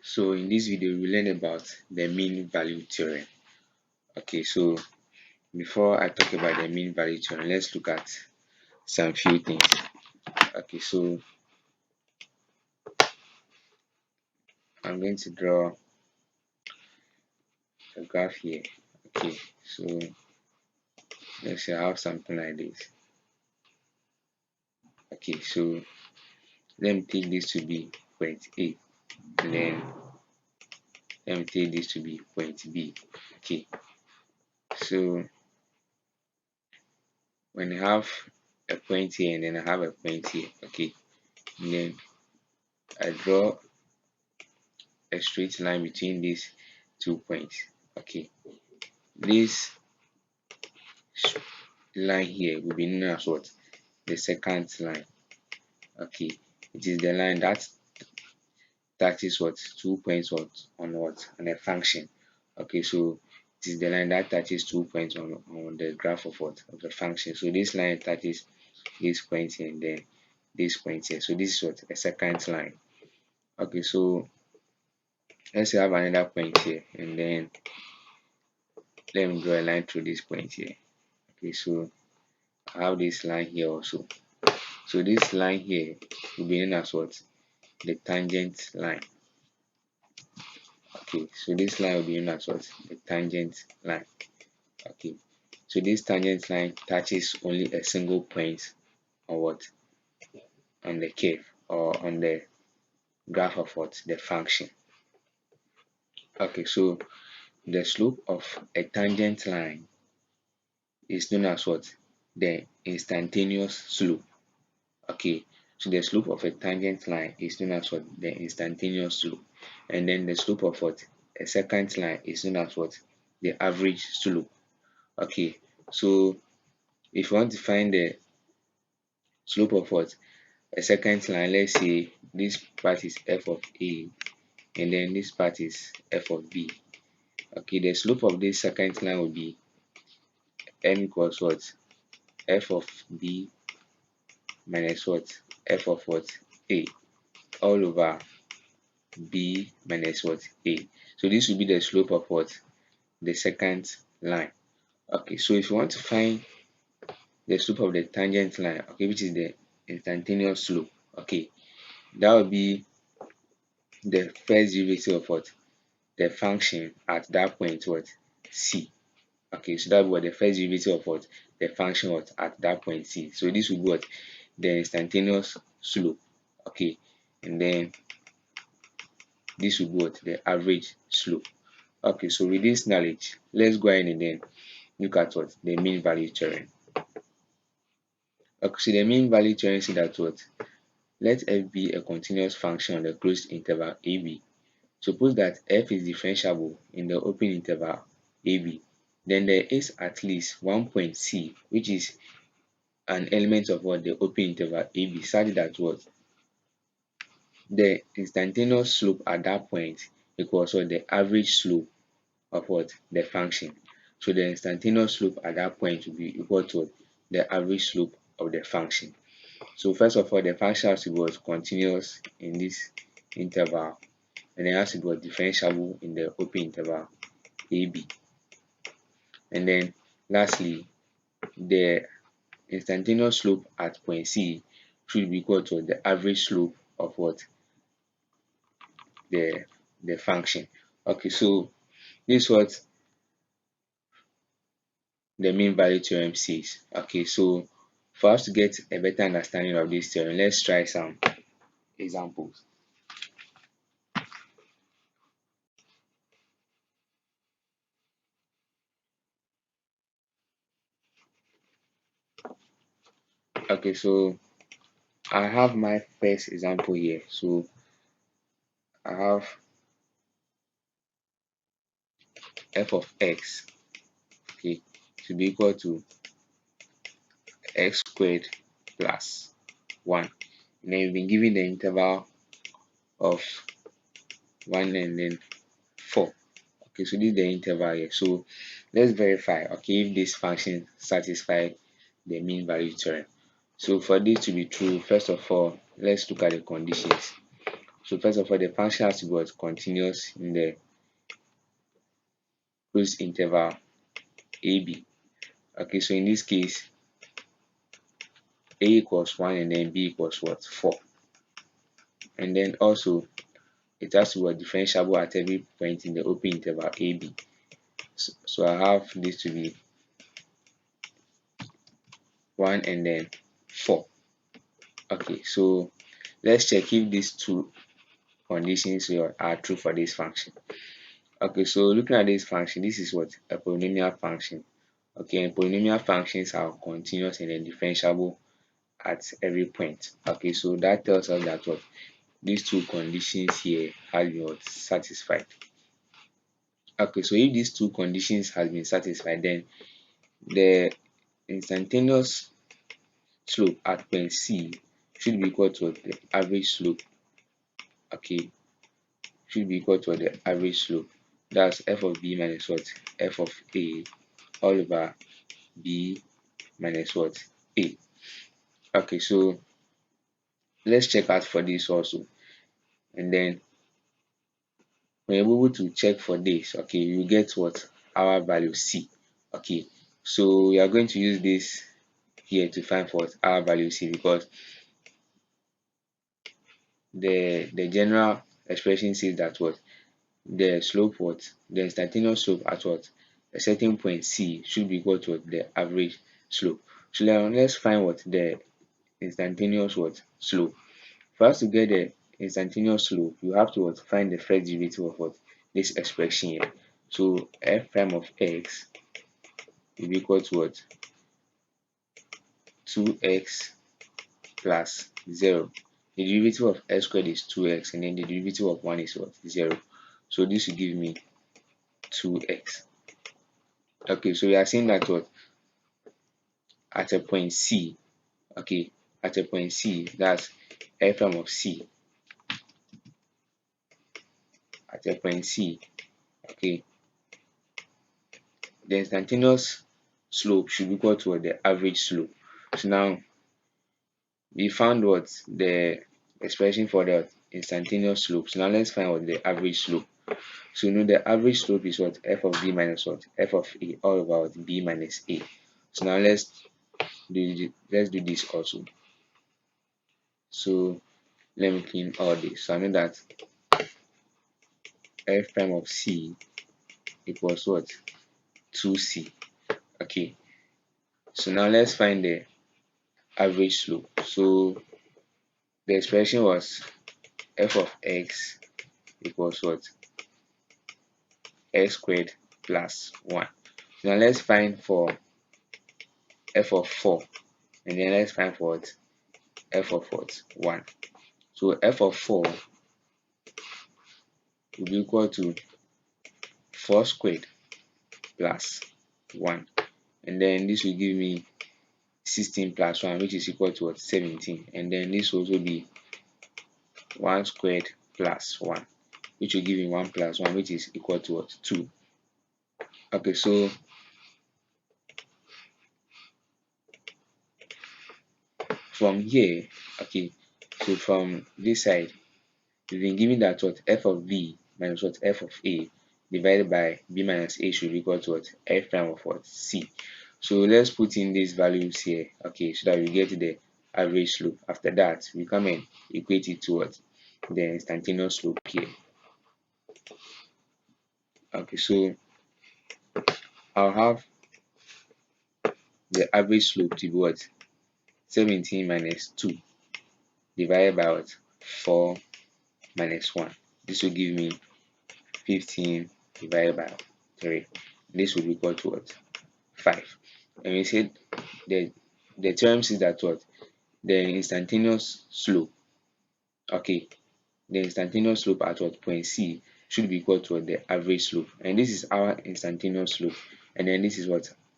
So in this video we learn about the mean value theorem. Okay, so before I talk about the mean value theorem, let's look at some few things. Okay, so I'm going to draw a graph here. Okay, so let's say I have something like this. Okay, so let me take this to be point A, and then let me take this to be point B. Okay, so when I have a point here and then I have a point here, okay, and then I draw a straight line between these 2 points. Okay, this line here will be known as what? The secant line. Okay, it is the line that touches what? 2 points what? On what? On a function. Okay, so it is the line that touches 2 points on the graph of what? Of the function. So this line touches this point here and then this point here. So this is what? A secant line. Okay, so let's have another point here and then let me draw a line through this point here. Okay, so I have this line here also. So this line here will be known as what? The tangent line. Okay, so this line will be known as what? The tangent line. Okay, so this tangent line touches only a single point on what? On the curve or on the graph of what? The function. Okay, so the slope of a tangent line is known as what? The instantaneous slope. Okay, so the slope of a tangent line is known as what? The instantaneous slope. And then the slope of what? A secant line is known as what? The average slope. Okay, so if you want to find the slope of what? A secant line, let's say this part is f of a and then this part is f of b. Okay, the slope of this secant line will be m equals what? F of b minus what? F of what? A all over b minus what? A. So this will be the slope of what? The secant line. Okay, so if you want to find the slope of the tangent line, okay, which is the instantaneous slope, okay, that will be the first derivative of what? The function at that point what? C. Okay, so that will be the first derivative of what? The function what? At that point C. So this will be what? The instantaneous slope. Okay, and then this will be what? The average slope. Okay, so with this knowledge, let's go ahead and then look at what? The mean value theorem. Okay, so the mean value theorem says that what? Let f be a continuous function on the closed interval ab. Suppose that f is differentiable in the open interval ab, then there is at least one point c which is an element of what? The open interval ab, such that what? The instantaneous slope at that point equals what? The average slope of what? The function. So the instantaneous slope at that point will be equal to the average slope of the function. So first of all, the function has to be continuous in this interval, and it has to be differentiable in the open interval AB. And then lastly, the instantaneous slope at point C should be equal to the average slope of what? The function. Okay, so this is what the mean value theorem says. Okay, so for us to get a better understanding of this theorem, let's try some examples. Okay, so I have my first example here. So I have f of x, okay, to be equal to x squared plus 1. And then we've been given the interval of 1 and then 4. Okay, so this is the interval here. So let's verify, okay, if this function satisfies the mean value theorem. So for this to be true, first of all, let's look at the conditions. So first of all, the function has to be continuous in the closed interval AB. Okay, so in this case, A equals 1 and then B equals 4. And then also it has to be differentiable at every point in the open interval AB. So I have this to be 1 and then 4. Okay, so let's check if these two conditions are true for this function. Okay, so looking at this function, this is a polynomial function. Okay, and polynomial functions are continuous and then differentiable at every point. Okay, so that tells us that these two conditions here have been satisfied. Okay, so if these two conditions has been satisfied, then the instantaneous slope at point C should be equal to the average slope. Okay, should be equal to the average slope. That's f of b minus f of a all over b minus a. Okay, so let's check out for this also, and then when you're able to check for this, okay, you get our value c. Okay, so we are going to use this here to find for our value c, because the general expression says that the slope the instantaneous slope at a certain point c should be equal to the average slope. So now let's find the instantaneous slope. For us to get the instantaneous slope, you have to find the first derivative of this expression here. So f prime of x will be equal to 2x plus 0. The derivative of x squared is 2x, and then the derivative of 1 is 0. So this will give me 2x. Okay, so we are saying that at a point C, okay, at a point C, that's f prime of c, at a point C, okay, the instantaneous slope should be equal to the average slope. So now we found the expression for the instantaneous slope. So now let's find the average slope. So you know the average slope is f of b minus f of a all over b minus a. So now let's do this also. So let me clean all this. So I know that f prime of c equals 2c. Okay, so now let's find the average slope. So the expression was f of x equals x squared plus 1. So now let's find for f of 4, and then let's find for f of 1. So f of 4 will be equal to 4 squared plus 1, and then this will give me 16 plus 1, which is equal to 17, and then this will also be 1 squared plus 1, which will give me 1 plus 1, which is equal to 2. Okay, so from here, okay, so from this side, we've been given that f of b minus f of a divided by b minus a should be equal to f prime of c. So let's put in these values here, okay, so that we get the average slope. After that, we come and equate it to the instantaneous slope here. Okay, so I'll have the average slope to be 17 minus 2 divided by 4 minus 1. This will give me 15 divided by 3. This will be equal to 5. And we said the theorem says that the instantaneous slope, okay, the instantaneous slope at point C should be equal to the average slope, and this is our instantaneous slope, and then this is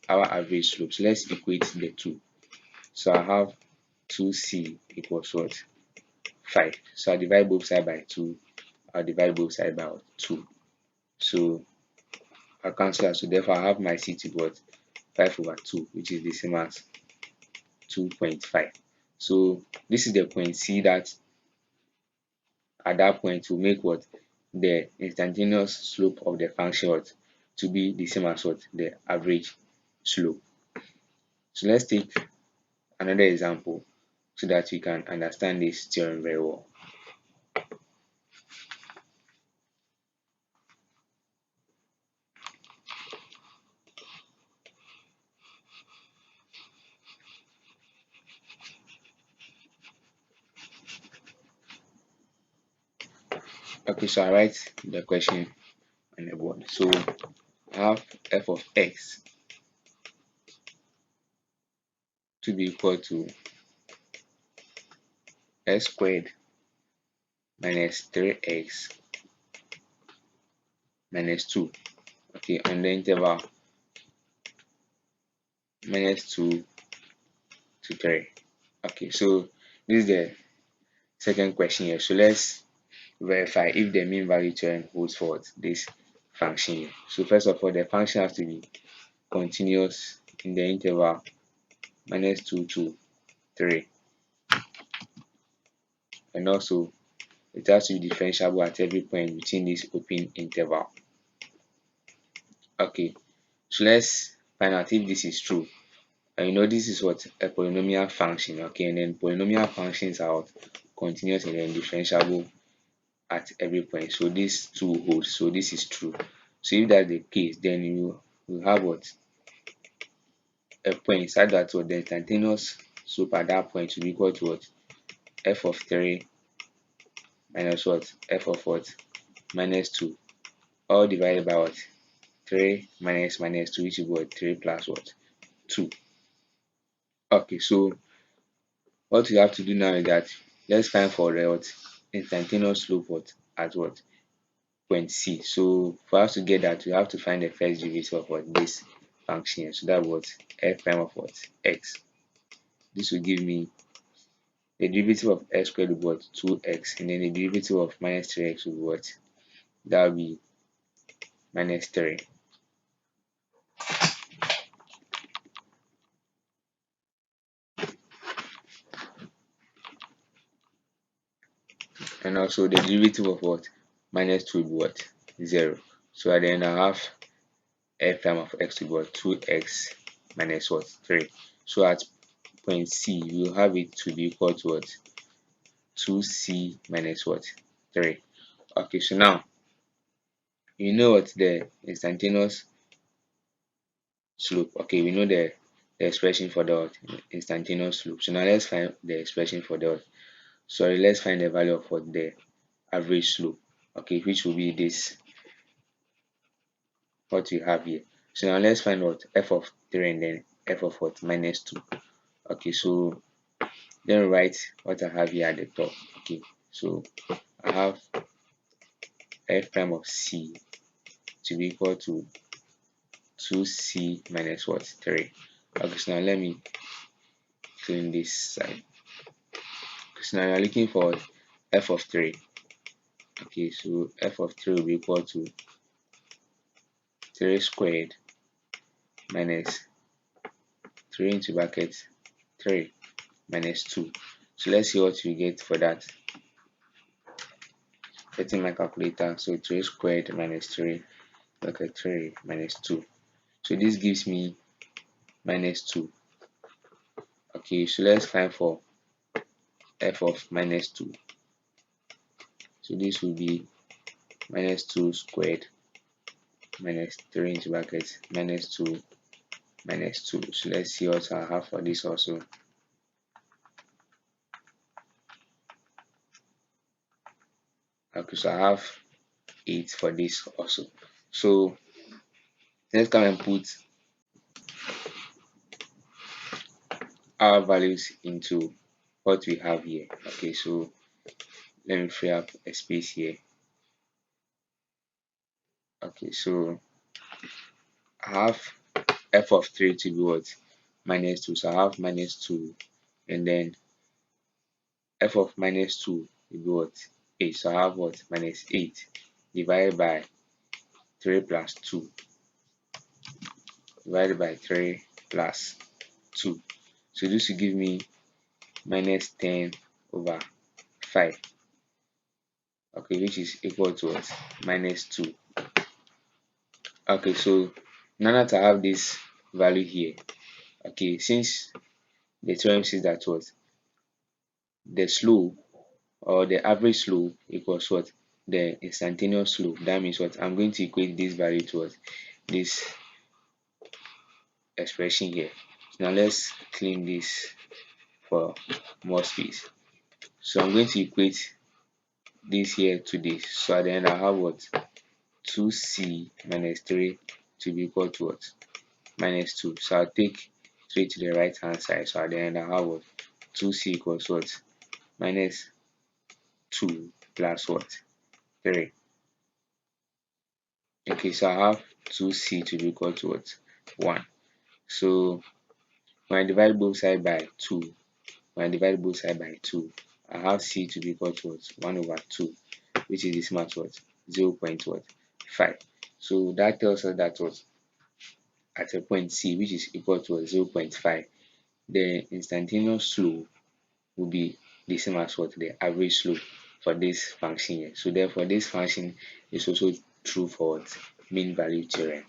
our average slope. So let's equate the two. So I have 2c equals 5. So I divide both sides by 2. I'll divide both sides by 2. So I'll cancel that. So therefore I have my c to be 5 over 2, which is the same as 2.5. So this is the point C that at that point will make what the instantaneous slope of the function what to be the same as what the average slope. So let's take another example so that we can understand this theorem very well. Okay, so I write the question on the board. So I have f of x to be equal to x squared minus 3x minus 2. Okay, on the interval minus 2 to 3. Okay, so this is the second question here. So let's verify if the mean value theorem holds for this function here. So first of all, the function has to be continuous in the interval minus 2 to 3, and also it has to be differentiable at every point between this open interval. Okay, so let's find out if this is true. And you know this is what a polynomial function. Okay, and then polynomial functions are continuous and then differentiable at every point. So these two holds. So this is true. So if that's the case, then you will have what a point such that what the instantaneous slope at that point will be equal to what f of 3 minus what f of what minus 2, all divided by what 3 minus minus 2, which is what 3 plus what 2. Okay, so what we have to do now is that let's find for the what instantaneous slope what at what point C. So for us to get that, we have to find the first derivative of what this function. So that was f prime of what x. This will give me the derivative of x squared will be what 2x, and then the derivative of minus 3x will be what that will be minus 3. And also the derivative of what minus 2 will be what 0. So at the end I have f prime of x will be what 2x minus what 3. So at point C we will have it to be equal to what 2c minus what 3. Okay, so now you know what the instantaneous slope. Okay, we know the expression for the instantaneous slope. So now let's find the expression for the let's find the value of what the average slope. Okay, which will be this what we have here. So now let's find what f of 3 and then f of what minus 2. Okay, so then write what I have here at the top. Okay, so I have f prime of c to be equal to 2c minus what 3. Okay, so now let me clean this side. So now you're looking for f of 3. Okay, so f of 3 will be equal to 3 squared minus 3 into brackets 3 minus 2. So let's see what we get for that. Getting my calculator. So 3 squared minus 3 bracket 3 minus 2. So this gives me minus 2. Okay, so let's find for f of minus 2. So this will be minus 2 squared minus 3 into brackets minus 2 minus 2. So let's see what I have for this also. Okay, so I have 8 for this also. So let's come and put our values into what we have here. Okay, so let me free up a space here. Okay, so I have f of 3 to be what minus 2. So I have minus 2, and then f of minus 2 will be what 8. So I have what minus 8 divided by 3 plus 2 divided by 3 plus 2. So this will give me minus 10 over 5. okay, which is equal to what? -2. Okay, so now that I have this value here, okay, since the theorem says that what the slope or the average slope equals what? The instantaneous slope. That means what? I'm going to equate this value to what? This expression here. So now let's clean this for more space. So I'm going to equate this here to this. So at the end I have what? 2c minus 3 to be equal to what? -2. So I'll take 3 to the right hand side. So at the end I have what? 2c equals what? -2 plus what? 3. Okay, so I have 2c to be equal to what? 1. So when I divide both sides by 2, when I divide both sides by 2, I have c to be equal to what? 1 over 2, which is the same as what? 0.5. So that tells us that what? At a point c, which is equal to 0.5, the instantaneous slope will be the same as what? The average slope for this function here. So therefore this function is also true for what? Mean value theorem.